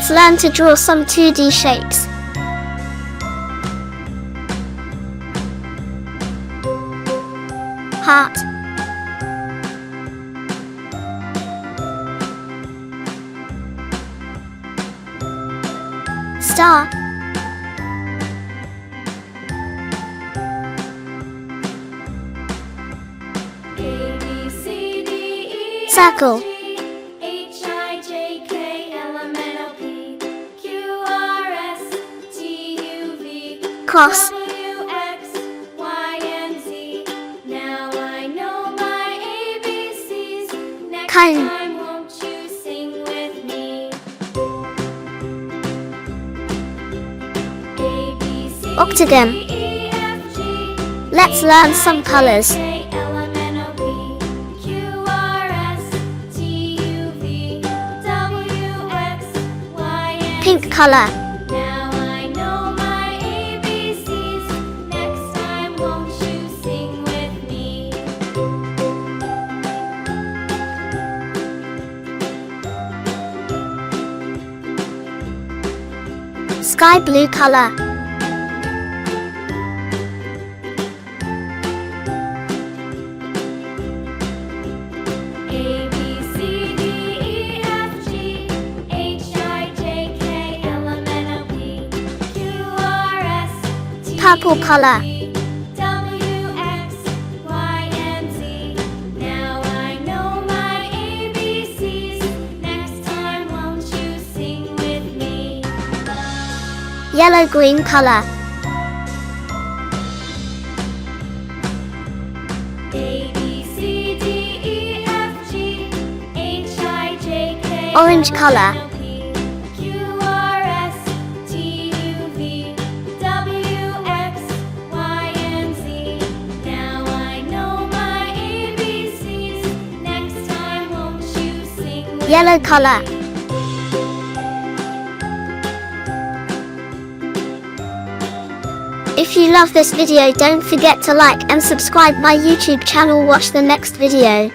Let's learn to draw some 2D shapes. Heart, star, circle, cross, cone, octagon. Let's learn some colors. Pink color, sky blue color, purple color, yellow green color, orange color, yellow color. If you love this video, don't forget to like and subscribe my YouTube channel. Watch the next video.